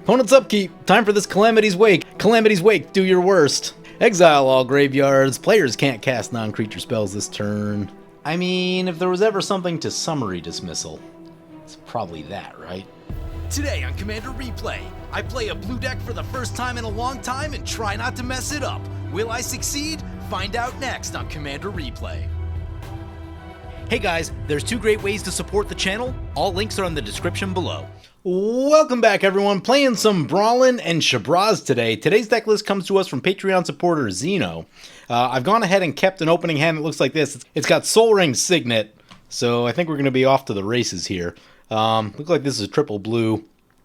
Opponent's upkeep. Time for this Calamity's Wake. Calamity's Wake, do your worst. Exile all graveyards. Players can't cast non-creature spells this turn. I mean, if there was ever something to summary dismissal, it's probably that, right? Today on Commander Replay, I play a blue deck for the first time in a long time and try not to mess it up. Will I succeed? Find out next on Commander Replay. Hey guys, there's two great ways to support the channel. All links are in the description below. Welcome back, everyone. Playing some Brallin and Shabraz today. Today's deck list comes to us from Patreon supporter Zeno. I've gone ahead and kept an opening hand that looks like this. It's got Sol Ring Signet, so I think we're going to be off to the races here. Looks like this is triple blue.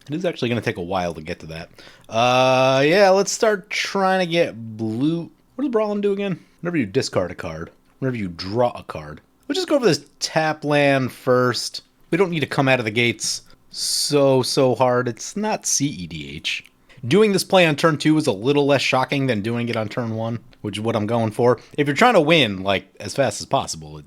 It is actually going to take a while to get to that. Yeah, let's start trying to get blue. What does Brallin do again? Whenever you discard a card, whenever you draw a card. We'll just go for this tap land first. We don't need to come out of the gates so hard. It's not CEDH. Doing this play on turn 2 is a little less shocking than doing it on turn 1, which is what I'm going for. If you're trying to win, like, as fast as possible, it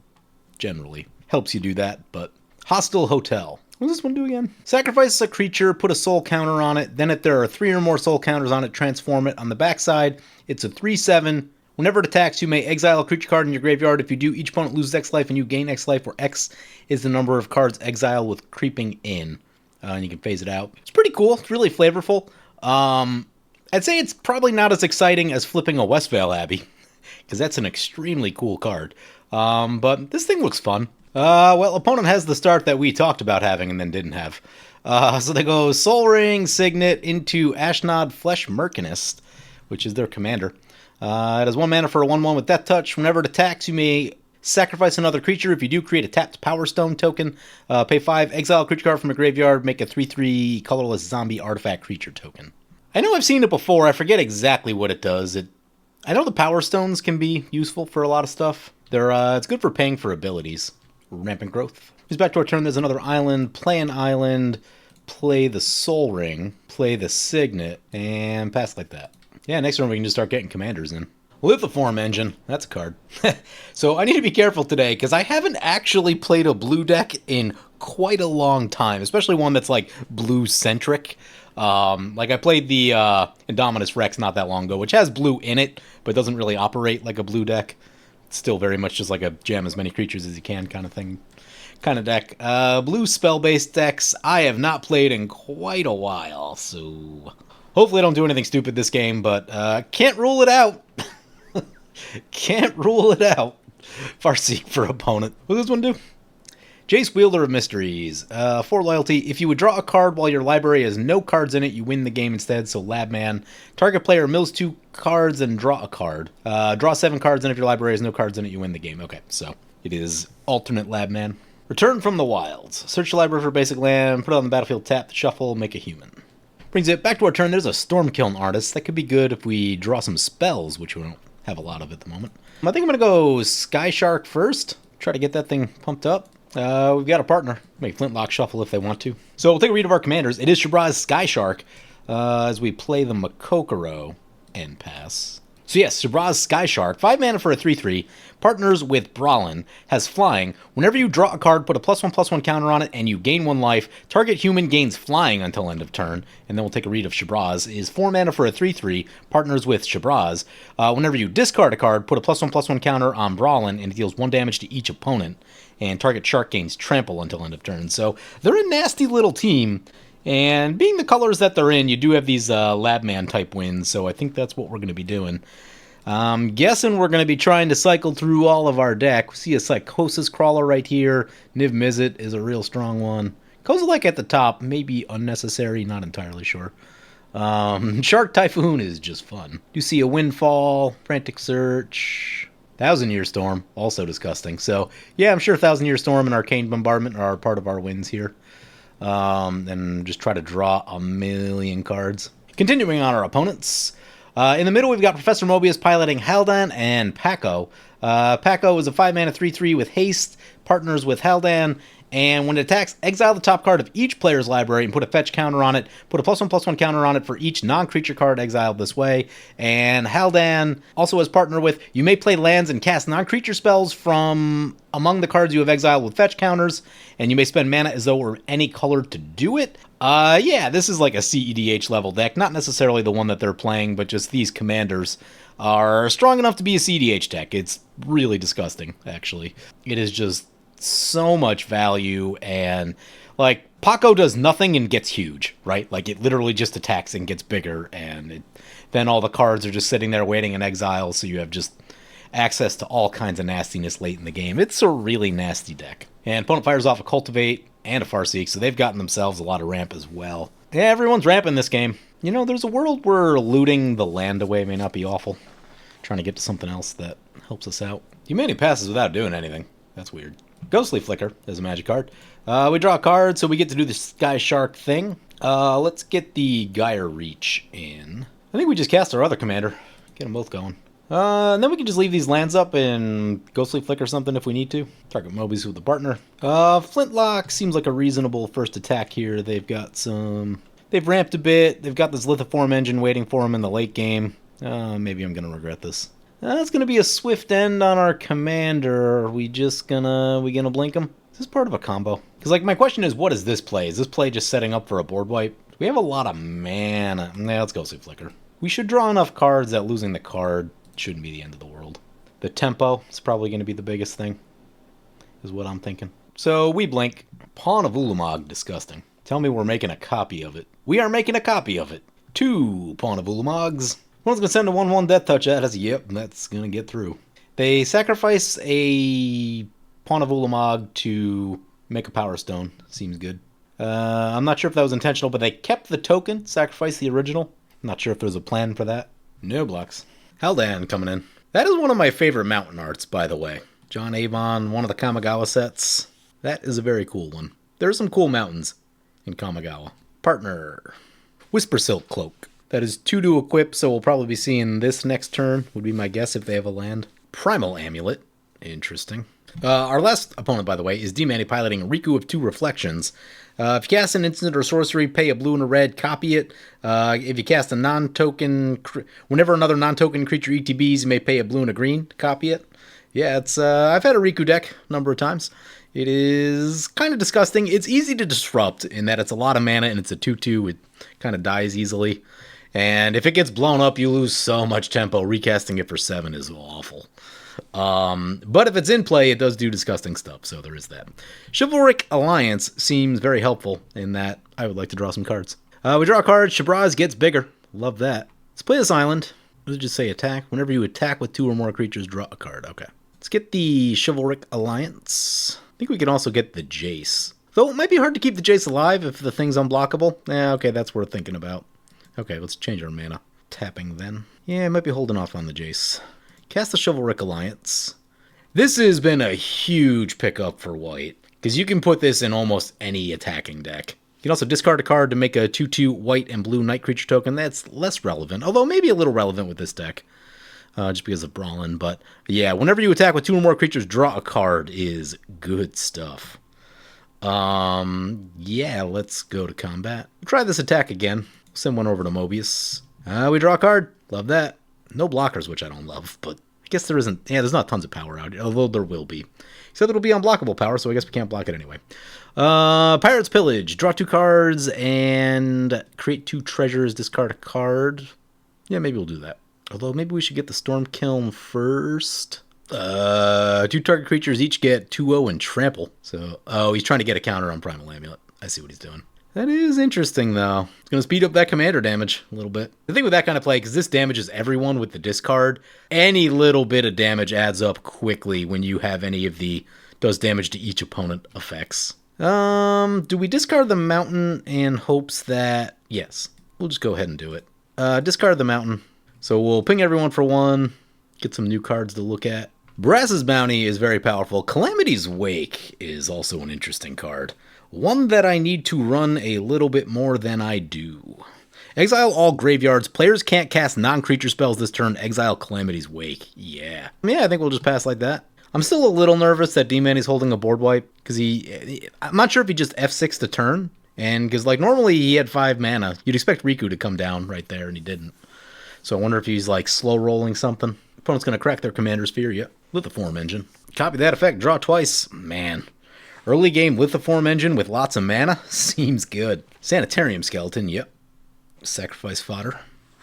generally helps you do that, but... Hostile Hotel. What does this one do again? Sacrifice a creature, put a soul counter on it, then if there are 3 or more soul counters on it, transform it. On the backside, it's a 3/7. Whenever it attacks, you may exile a creature card in your graveyard. If you do, each opponent loses X life and you gain X life, where X is the number of cards exiled with creeping in. And you can phase it out. It's pretty cool. It's really flavorful. I'd say it's probably not as exciting as flipping a Westvale Abbey, because that's an extremely cool card. But this thing looks fun. Well, opponent has the start that we talked about having and then didn't have. So they go Sol Ring Signet into Ashnod Flesh Mercanist, which is their commander. It has 1 mana for a 1/1 with Death Touch. Whenever it attacks, you may sacrifice another creature. If you do, create a tapped Power Stone token. Pay 5, exile a creature card from a graveyard, make a 3/3 colorless zombie artifact creature token. I know I've seen it before. I forget exactly what it does. I know the Power Stones can be useful for a lot of stuff. It's good for paying for abilities. Rampant Growth. Moves back to our turn. There's another island. Play an island. Play the Sol Ring. Play the Signet. And pass like that. Yeah, next turn we can just start getting commanders in. Lithiform Engine. That's a card. So I need to be careful today, because I haven't actually played a blue deck in quite a long time. Especially one that's like blue-centric. Like I played the Indominus Rex not that long ago, which has blue in it, but doesn't really operate like a blue deck. It's still very much just like a jam as many creatures as you can kind of thing. Kind of deck. Blue spell-based decks I have not played in quite a while, so... Hopefully I don't do anything stupid this game, but can't rule it out. Can't rule it out. Farseek for opponent. What does this one do? Jace, Wielder of Mysteries. 4 loyalty. If you would draw a card while your library has no cards in it, you win the game instead, so Labman. Target player mills 2 cards and draw a card. Draw 7 cards, and if your library has no cards in it, you win the game. Okay, so it is alternate Labman. Return from the Wilds. Search the library for basic land, put it on the battlefield, tap, shuffle, make a human. Brings it back to our turn. There's a Stormkiln Artist. That could be good if we draw some spells, which we don't have a lot of at the moment. I think I'm going to go Sky Shark first. Try to get that thing pumped up. We've got a partner. Make Flintlock shuffle if they want to. So we'll take a read of our commanders. It is Shabraz Sky Shark as we play the Makokoro and pass. So yes, Shabraz Sky Shark, 5 mana for a 3/3, partners with Brallin, has flying. Whenever you draw a card, put a +1/+1 counter on it, and you gain 1 life. Target human gains flying until end of turn, and then we'll take a read of Shabraz. Is 4 mana for a 3/3, partners with Shabraz. Whenever you discard a card, put a +1/+1 counter on Brallin, and it deals 1 damage to each opponent, and target shark gains trample until end of turn. So they're a nasty little team. And being the colors that they're in, you do have these Labman type wins, so I think that's what we're going to be doing. I'm guessing we're going to be trying to cycle through all of our deck. We see a Psychosis Crawler right here. Niv Mizzet is a real strong one. Kozilek at the top, maybe unnecessary, not entirely sure. Shark Typhoon is just fun. You see a Windfall, Frantic Search... 1,000 Year Storm, also disgusting. So, yeah, I'm sure 1,000 Year Storm and Arcane Bombardment are part of our wins here. And just try to draw a million cards. Continuing on our opponents. In the middle, we've got Professor Mobius piloting Haldan and Pako. Pako is a 5 mana 3/3 with haste, partners with Haldan, And when it attacks, exile the top card of each player's library and put a fetch counter on it. Put a +1/+1 counter on it for each non-creature card exiled this way. And Haldan also has partner with, you may play lands and cast non-creature spells from among the cards you have exiled with fetch counters, and you may spend mana as though it were any color to do it. Yeah, this is like a CEDH level deck. Not necessarily the one that they're playing, but just these commanders are strong enough to be a CDH deck. It's really disgusting, actually. It is just so much value, and like Pako does nothing and gets huge, right? Like it literally just attacks and gets bigger, and then all the cards are just sitting there waiting in exile, so you have just access to all kinds of nastiness late in the game. It's a really nasty deck. And opponent fires off a Cultivate and a Farseek, so they've gotten themselves a lot of ramp as well. Yeah, everyone's ramping this game. You know, there's a world where looting the land away may not be awful. Trying to get to something else that helps us out. Humanity passes without doing anything. That's weird. Ghostly Flicker is a magic card. We draw a card, so we get to do the Sky Shark thing. Let's get the Gyre Reach in. I think we just cast our other commander. Get them both going. And then we can just leave these lands up and Ghostly Flicker something if we need to. Target Mobius with a partner. Flintlock seems like a reasonable first attack here. They've got some... They've ramped a bit. They've got this Lithiform engine waiting for them in the late game. Maybe I'm going to regret this. That's going to be a swift end on our commander. Are we just gonna... we gonna blink him? Is this part of a combo? Because, like, my question is, what is this play? Is this play just setting up for a board wipe? We have a lot of mana. Nah, let's Ghostly Flicker. We should draw enough cards that losing the card shouldn't be the end of the world. The tempo is probably going to be the biggest thing, is what I'm thinking. So we blink. Pawn of Ulamog, disgusting. Tell me we're making a copy of it. We are making a copy of it. 2 Pawn of Ulamogs. One's going to send a 1/1 Death Touch at us. Yep, that's going to get through. They sacrifice a Pawn of Ulamog to make a Power Stone. Seems good. I'm not sure if that was intentional, but they kept the token, sacrificed the original. I'm not sure if there's a plan for that. No blocks. Haldan coming in. That is one of my favorite mountain arts, by the way. John Avon, one of the Kamigawa sets. That is a very cool one. There are some cool mountains in Kamigawa. Partner. Whisper Silk Cloak. That is 2 to equip, so we'll probably be seeing this next turn, would be my guess if they have a land. Primal Amulet. Interesting. Our last opponent, by the way, is D-Manny piloting Riku of 2 Reflections. If you cast an instant or sorcery, pay a blue and a red, copy it. If you cast a non-token... whenever another non-token creature ETBs, you may pay a blue and a green, copy it. Yeah, it's... I've had a Riku deck a number of times. It is kind of disgusting. It's easy to disrupt in that it's a lot of mana and it's a 2/2. It kind of dies easily. And if it gets blown up, you lose so much tempo. Recasting it for 7 is awful. But if it's in play, it does do disgusting stuff, so there is that. Chivalric Alliance seems very helpful in that I would like to draw some cards. We draw a card. Shabraz gets bigger. Love that. Let's play this island. What does it just say? Attack. Whenever you attack with 2 or more creatures, draw a card. Okay. Let's get the Chivalric Alliance. I think we can also get the Jace. Though it might be hard to keep the Jace alive if the thing's unblockable. Yeah, okay, that's worth thinking about. Okay, let's change our mana. Tapping then. Yeah, I might be holding off on the Jace. Cast the Chivalric Alliance. This has been a huge pickup for white, because you can put this in almost any attacking deck. You can also discard a card to make a 2/2 white and blue night creature token. That's less relevant, although maybe a little relevant with this deck, just because of Brallin. But yeah, whenever you attack with 2 or more creatures, draw a card is good stuff. Yeah, let's go to combat. Try this attack again. Send one over to Mobius. We draw a card. Love that. No blockers, which I don't love, but I guess there isn't... yeah, there's not tons of power out here, although there will be. Except it'll be unblockable power, so I guess we can't block it anyway. Pirate's Pillage. Draw 2 cards and create 2 treasures, discard a card. Yeah, maybe we'll do that. Although maybe we should get the Storm Kiln first. 2 target creatures each get 2/0 and trample. So, oh, he's trying to get a counter on Primal Amulet. I see what he's doing. That is interesting, though. It's going to speed up that commander damage a little bit. The thing with that kind of play, because this damages everyone with the discard, any little bit of damage adds up quickly when you have any of the does damage to each opponent effects. Do we discard the mountain in hopes that... yes, we'll just go ahead and do it. Discard the mountain. So we'll ping everyone for 1, get some new cards to look at. Brass's Bounty is very powerful. Calamity's Wake is also an interesting card. One that I need to run a little bit more than I do. Exile all graveyards. Players can't cast non-creature spells this turn. Exile Calamity's Wake. Yeah. I think we'll just pass like that. I'm still a little nervous that D-Man is holding a board wipe, because I'm not sure if he just F6 to turn, and because like normally he had 5 mana. You'd expect Riku to come down right there, and he didn't. So I wonder if he's like slow rolling something. Opponent's going to crack their Commander's Fear, yeah. Lithiform Engine. Copy that effect, draw twice. Man. Early game Lithiform Engine with lots of mana? Seems good. Sanitarium Skeleton, yep. Sacrifice fodder.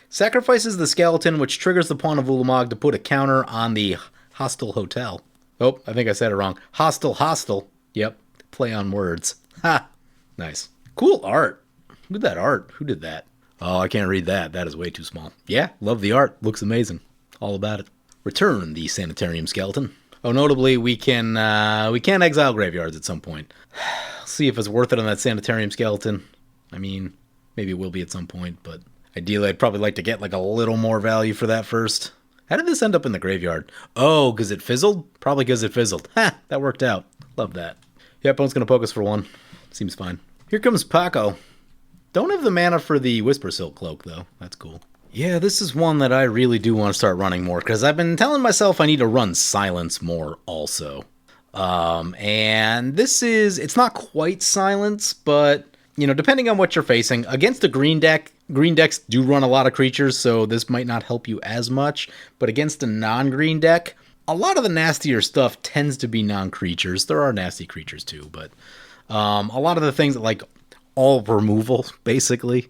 Sacrifices the skeleton, which triggers the Pawn of Ulamog to put a counter on the hostile hotel. Oh, I think I said it wrong. Hostile. Yep. Play on words. Ha! Nice. Cool art. Look at that art. Who did that? Oh, I can't read that. That is way too small. Yeah, love the art. Looks amazing. All about it. Return the Sanitarium Skeleton. Oh, notably, we can exile graveyards at some point. See if it's worth it on that Sanitarium Skeleton. I mean, maybe it will be at some point, but ideally I'd probably like to get like a little more value for that first. How did this end up in the graveyard? Oh, because it fizzled? Probably because it fizzled. Ha! That worked out. Love that. Yeah, opponent's going to poke us for 1. Seems fine. Here comes Pako. Don't have the mana for the Whisper Silk Cloak, though. That's cool. Yeah, this is one that I really do want to start running more, because I've been telling myself I need to run Silence more also. And it's not quite Silence, but, you know, depending on what you're facing, against a green decks do run a lot of creatures, so this might not help you as much, but against a non-green deck, a lot of the nastier stuff tends to be non-creatures. There are nasty creatures too, but a lot of the things that, like, all removal, basically,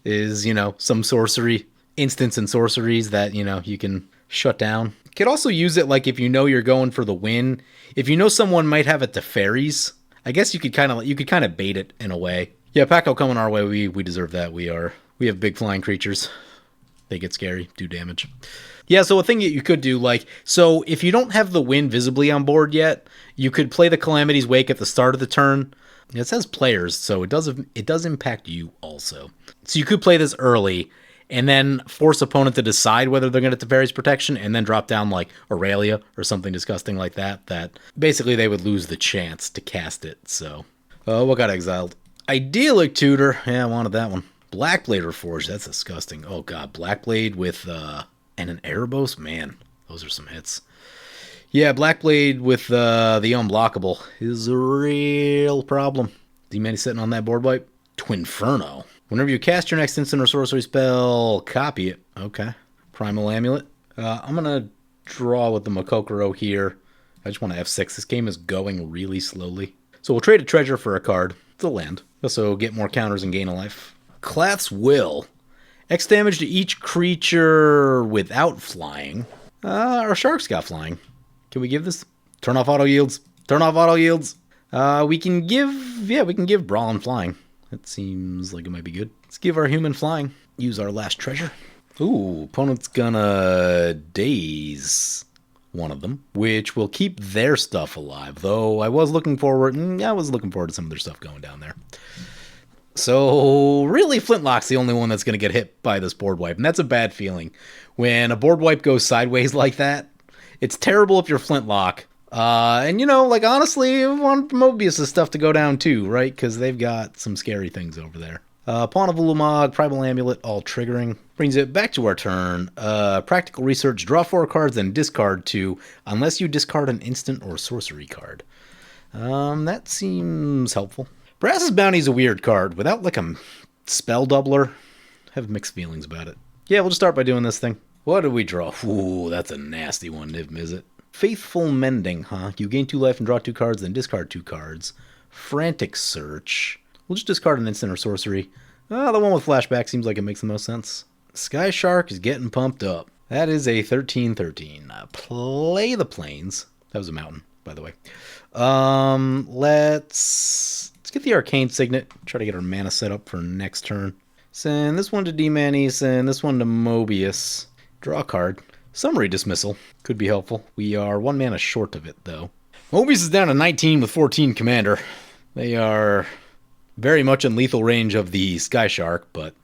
is, you know, some sorcery, instants and sorceries that, you know, you can shut down. You could also use it, like, if you know you're going for the win. If you know someone might have it to fairies, I guess you could kind of bait it in a way. Yeah, Pako coming our way, we deserve that. We have big flying creatures. They get scary, do damage. Yeah, so a thing that you could do, like, so if you don't have the win visibly on board yet, you could play the Calamity's Wake at the start of the turn. It says players, so it does impact you also. So you could play this early, and then force opponent to decide whether they're going to get Teferi's Protection, and then drop down, like, Aurelia or something disgusting like that, that basically they would lose the chance to cast it, so. Oh, what got exiled? Idyllic Tutor. Yeah, I wanted that one. Blackblade Reforged. That's disgusting. Oh, God. Blackblade with, and an Erebos? Man, those are some hits. Yeah, Blackblade with the Unblockable is a real problem. D-Man sitting on that board wipe. Twinferno. Whenever you cast your next instant or sorcery spell, copy it. Okay. Primal Amulet. I'm going to draw with the Makokoro here. I just want to F6. This game is going really slowly. So we'll trade a treasure for a card. It's a land. Also get more counters and gain a life. Clath's Will. X damage to each creature without flying. Our sharks got flying. Can we give this? Turn off auto yields. Turn off auto yields. We can give Brallin flying. That seems like it might be good. Let's give our human flying. Use our last treasure. Ooh, opponent's gonna daze one of them, which will keep their stuff alive. Though I was looking forward to some of their stuff going down there. So really, Flintlock's the only one that's going to get hit by this board wipe, and that's a bad feeling. When a board wipe goes sideways like that, it's terrible if you're Flintlock. And, you know, like, honestly, I want Mobius' stuff to go down too, right? Because they've got some scary things over there. Pawn of Ulamog, Primal Amulet, all triggering. Brings it back to our turn. Practical Research, draw 4 cards and discard 2, unless you discard an instant or sorcery card. That seems helpful. Brass's Bounty is a weird card. Without, like, a spell doubler, I have mixed feelings about it. Yeah, we'll just start by doing this thing. What do we draw? Ooh, that's a nasty one, Niv Mizzet. Faithful Mending, huh? You gain 2 life and draw 2 cards, then discard 2 cards. Frantic Search. We'll just discard an instant or sorcery. The one with flashback seems like it makes the most sense. Sky Shark is getting pumped up. That is a 13/13. Play the Plains. That was a mountain, by the way. Let's get the Arcane Signet. Try to get our mana set up for next turn. Send this one to D-Manny. Send this one to Mobius. Draw a card. Summary Dismissal. Could be helpful. We are 1 mana short of it, though. Mobius is down to 19 with 14 Commander. They are very much in lethal range of the Sky Shark, but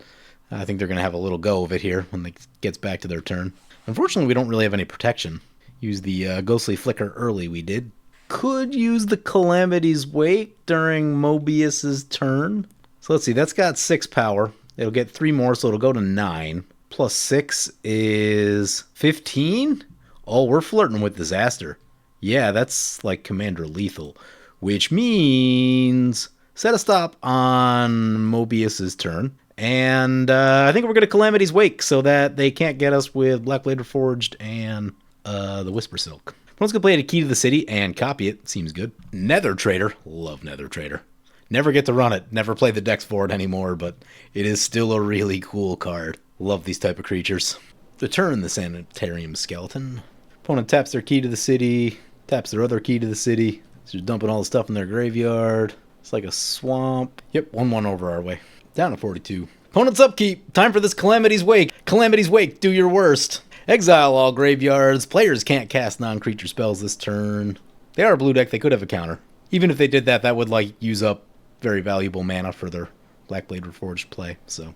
I think they're going to have a little go of it here when it gets back to their turn. Unfortunately, we don't really have any protection. Use the Ghostly Flicker early, we did. Could use the Calamity's Wake during Mobius's turn. So let's see, that's got 6 power. It'll get 3 more, so it'll go to 9. Plus 6 is 15? Oh, we're flirting with disaster. Yeah, that's like Commander Lethal, which means set a stop on Mobius's turn. And I think we're going to Calamity's Wake so that they can't get us with Black Blade Reforged and the Whisper Silk. Opponent's going to play a Key to the City and copy it. Seems good. Nether Trader. Love Nether Trader. Never get to run it. Never play the decks for it anymore, but it is still a really cool card. Love these type of creatures. Return the Sanitarium Skeleton. Opponent taps their Key to the City, taps their other Key to the City. So they're dumping all the stuff in their graveyard. It's like a swamp. Yep, 1-1 over our way. Down to 42. Opponent's upkeep. Time for this Calamity's Wake. Calamity's Wake, do your worst. Exile all graveyards. Players can't cast non-creature spells this turn. They are a blue deck. They could have a counter. Even if they did that, that would like use up very valuable mana for their Black Blade Reforged play. So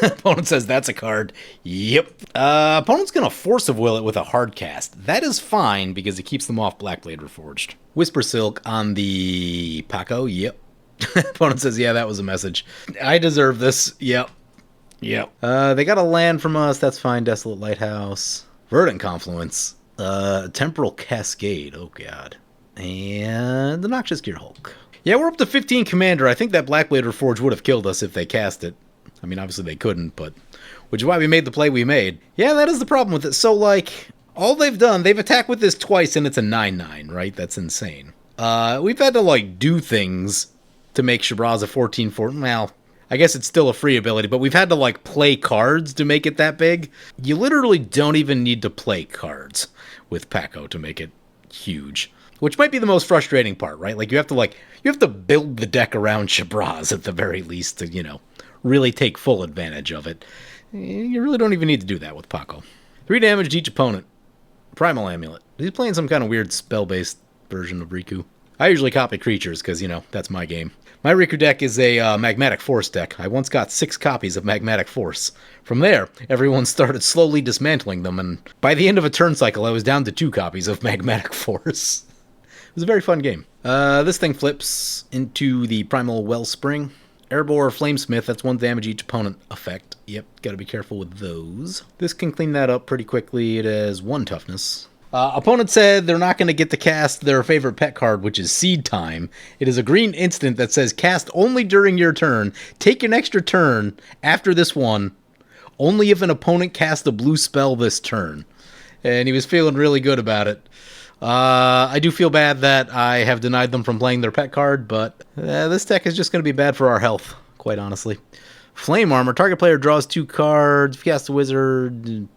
opponent says that's a card. Yep. Opponent's going to Force of Will it with a hard cast. That is fine because it keeps them off Black Blade Reforged. Whisper Silk on the Pako. Yep. Opponent says, yeah, that was a message. I deserve this. Yep. Yep. They got a land from us. That's fine. Desolate Lighthouse. Verdant Confluence. Temporal Cascade. Oh, God. And the Noxious Gear Hulk. Yeah, we're up to 15 Commander. I think that Black Blade Reforged would have killed us if they cast it. I mean, obviously they couldn't, but... Which is why we made the play we made. Yeah, that is the problem with it. So, like, all they've done, they've attacked with this twice, and it's a 9/9, right? That's insane. We've had to, like, do things to make Shabraz a 14/4. Well, I guess it's still a free ability, but we've had to, like, play cards to make it that big. You literally don't even need to play cards with Pako to make it huge. Which might be the most frustrating part, right? Like, you have to build the deck around Shabraz at the very least to, you know, really take full advantage of it. You really don't even need to do that with Pako. 3 damage to each opponent. Primal Amulet. He's playing some kind of weird spell-based version of Riku. I usually copy creatures because, you know, that's my game. My Riku deck is a Magmatic Force deck. I once got 6 copies of Magmatic Force. From there, everyone started slowly dismantling them, and by the end of a turn cycle, I was down to 2 copies of Magmatic Force. It was a very fun game. This thing flips into the Primal Wellspring. Erebor Flamesmith, that's 1 damage each opponent effect. Yep, gotta be careful with those. This can clean that up pretty quickly. It has 1 toughness. Opponent said they're not going to get to cast their favorite pet card, which is Seed Time. It is a green instant that says cast only during your turn. Take an extra turn after this one, only if an opponent casts a blue spell this turn. And he was feeling really good about it. I do feel bad that I have denied them from playing their pet card, but this deck is just going to be bad for our health, quite honestly. Flame Armor. Target player draws 2 cards. If you cast a wizard,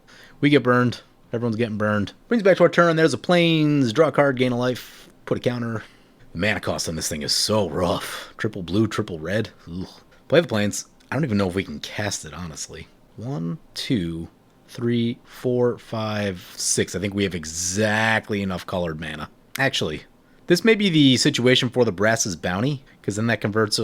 we get burned. Everyone's getting burned. Brings back to our turn. There's a plains. Draw a card, gain a life, put a counter. The mana cost on this thing is so rough. Triple blue, triple red. Ugh. Play the plains. I don't even know if we can cast it, honestly. 1, 2, 3, 4, 5, 6. I think we have exactly enough colored mana. Actually, this may be the situation for the Brass's Bounty, because then that converts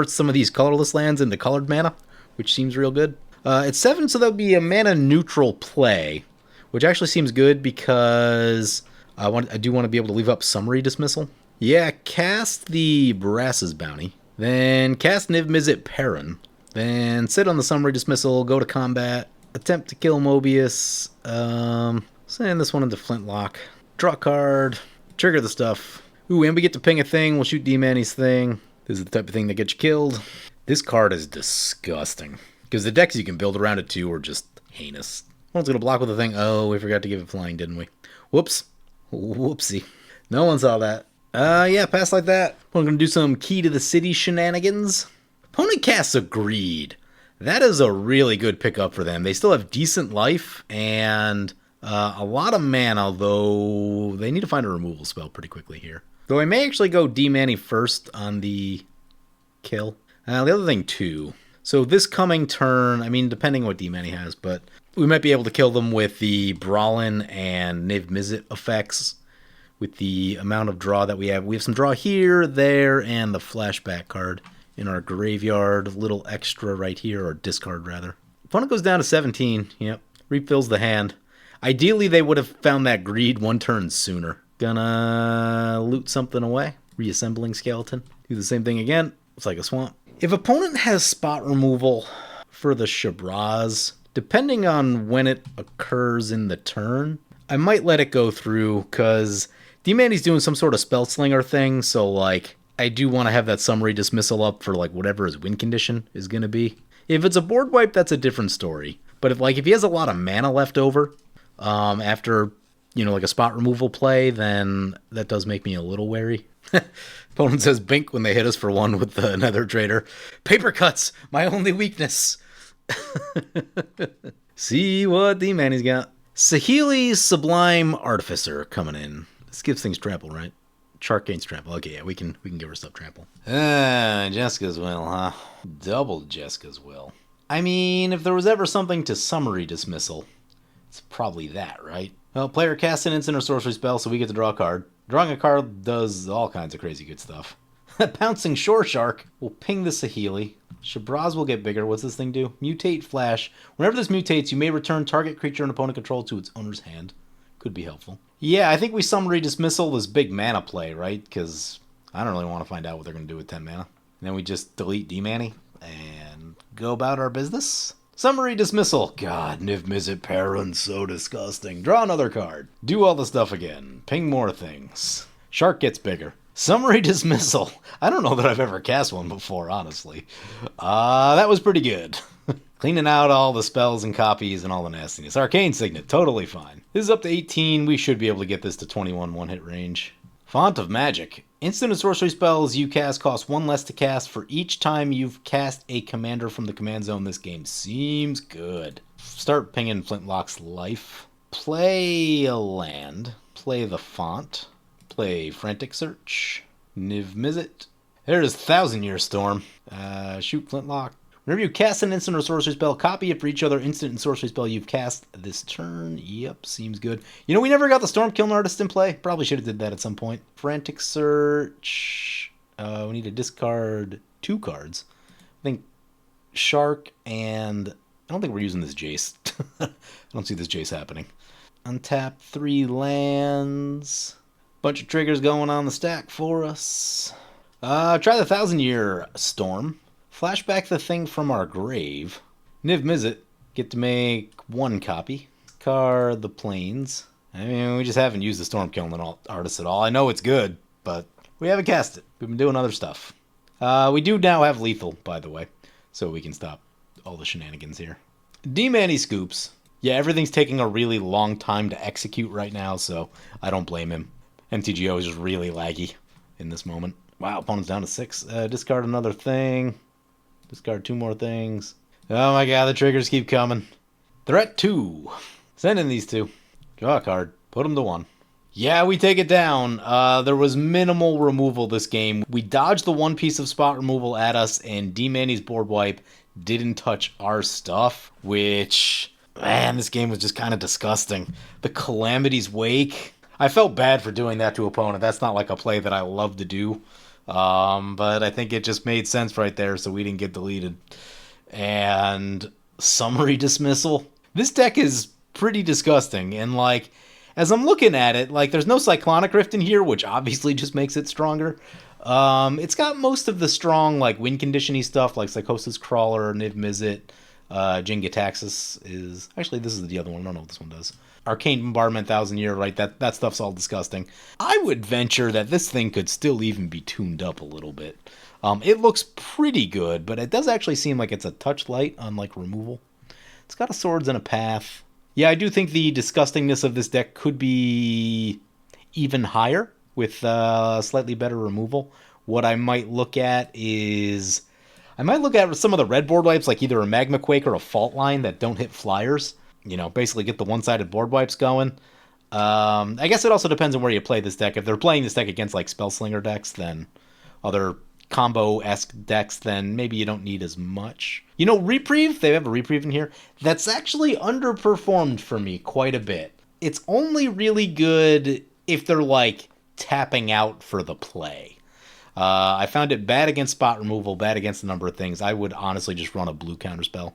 some of these colorless lands into colored mana, which seems real good. It's 7, so that would be a mana neutral play, which actually seems good because I do want to be able to leave up Summary Dismissal. Yeah, cast the Brass's Bounty, then cast Niv Mizzet Perrin, then sit on the Summary Dismissal, go to combat, attempt to kill Mobius, send this one into Flintlock, draw a card, trigger the stuff. Ooh, and we get to ping a thing, we'll shoot D-Manny's thing. This is the type of thing that gets you killed. This card is disgusting, because the decks you can build around it too are just heinous. One's gonna block with the thing. Oh, we forgot to give it flying, didn't we? Whoops. Whoopsie. No one saw that. Yeah, pass like that. I'm gonna do some Key to the City shenanigans. Opponent casts a Greed. That is a really good pickup for them. They still have decent life and a lot of mana, though they need to find a removal spell pretty quickly here. Though I may actually go D-Manny first on the kill. The other thing, too. So this coming turn, I mean, depending on what D-Manny has, but we might be able to kill them with the Brallin and Niv Mizzet effects with the amount of draw that we have. We have some draw here, there, and the flashback card in our graveyard. A little extra right here, or discard, rather. Opponent goes down to 17. Yep. Refills the hand. Ideally, they would have found that Greed 1 turn sooner. Gonna loot something away. Reassembling Skeleton. Do the same thing again. It's like a swamp. If opponent has spot removal for the Shabraz, depending on when it occurs in the turn, I might let it go through, because D-Manny's doing some sort of spell slinger thing, so, like, I do want to have that summary dismissal up for, like, whatever his win condition is going to be. If it's a board wipe, that's a different story. But if he has a lot of mana left over after, like a spot removal play, then that does make me a little wary. Opponent says bink when they hit us for 1 with the Nether Trader. Paper cuts, my only weakness. See what D-Manny's got. Saheeli's Sublime Artificer coming in. This gives things trample, right? Shark gains trample. Okay, yeah, we can give her stuff trample. Jessica's will, huh? Double Jessica's will. I mean, if there was ever something to summary dismissal, it's probably that, right? Well, player casts an instant or sorcery spell, so we get to draw a card. Drawing a card does all kinds of crazy good stuff. Pouncing Shore Shark will ping the Saheeli. Shabraz will get bigger. What's this thing do? Mutate Flash. Whenever this mutates, you may return target creature an opponent controls to its owner's hand. Could be helpful. Yeah, I think we summary dismissal this big mana play, right? Because I don't really want to find out what they're going to do with 10 mana. And then we just delete D-Manny and go about our business. Summary dismissal. God, Niv Mizzet Perrin's so disgusting. Draw another card. Do all the stuff again. Ping more things. Shark gets bigger. Summary dismissal. I don't know that I've ever cast one before, honestly. That was pretty good. Cleaning out all the spells and copies and all the nastiness. Arcane Signet, totally fine. This is up to 18. We should be able to get this to 21 one-hit range. Font of Magic. Instant and sorcery spells you cast cost 1 less to cast for each time you've cast a commander from the command zone this game. Seems good. Start pinging Flintlock's Life. Play a land. Play the font. Play Frantic Search. Niv Mizzet. There's 1,000-Year Storm. Shoot Flintlock. Whenever you cast an instant or sorcery spell, copy it for each other instant and sorcery spell you've cast this turn. Yep, seems good. We never got the Stormkiln Artist in play. Probably should have did that at some point. Frantic Search. We need to discard 2 cards. I think Shark and... I don't think we're using this Jace. I don't see this Jace happening. Untap 3 lands. Bunch of triggers going on the stack for us. Try the 1,000-Year Storm. Flashback the thing from our grave. Niv Mizzet. Get to make 1 copy. Card the Plains. I mean, we just haven't used the Stormkiln Artist at all. I know it's good, but we haven't cast it. We've been doing other stuff. We do now have lethal, by the way, so we can stop all the shenanigans here. D-Manny Scoops. Yeah, everything's taking a really long time to execute right now, so I don't blame him. MTGO is just really laggy in this moment. Wow, opponent's down to 6. Discard another thing. Discard 2 more things. Oh my god, the triggers keep coming. Threat 2. Send in these 2. Draw a card. Put them to 1. Yeah, we take it down. There was minimal removal this game. We dodged the 1 piece of spot removal at us, and D-Manny's board wipe didn't touch our stuff, which... Man, this game was just kind of disgusting. The Calamity's Wake. I felt bad for doing that to opponent. That's not like a play that I love to do. But I think it just made sense right there, so we didn't get deleted. And summary dismissal. This deck is pretty disgusting, and as I'm looking at it, there's no Cyclonic Rift in here, which obviously just makes it stronger. It's got most of the strong win condition-y stuff, like Psychosis Crawler, Niv Mizzet, Jingataxis is... Actually, this is the other one. I don't know what this one does. Arcane Bombardment, 1,000-Year, right? That stuff's all disgusting. I would venture that this thing could still even be tuned up a little bit. It looks pretty good, but it does actually seem like it's a touch light on, removal. It's got a Swords and a Path. Yeah, I do think the disgustingness of this deck could be even higher with slightly better removal. What I might look at is... I might look at some of the red board wipes, like either a Magma Quake or a Fault Line that don't hit flyers. Basically get the one-sided board wipes going. I guess it also depends on where you play this deck. If they're playing this deck against, Spellslinger decks, then other combo-esque decks, then maybe you don't need as much. Reprieve, they have a Reprieve in here. That's actually underperformed for me quite a bit. It's only really good if they're, tapping out for the play. I found it bad against spot removal, bad against a number of things. I would honestly just run a blue counterspell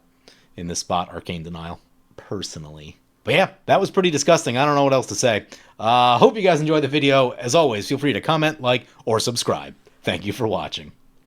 in this spot, Arcane Denial, personally. But yeah, that was pretty disgusting. I don't know what else to say. Hope you guys enjoyed the video. As always, feel free to comment, or subscribe. Thank you for watching.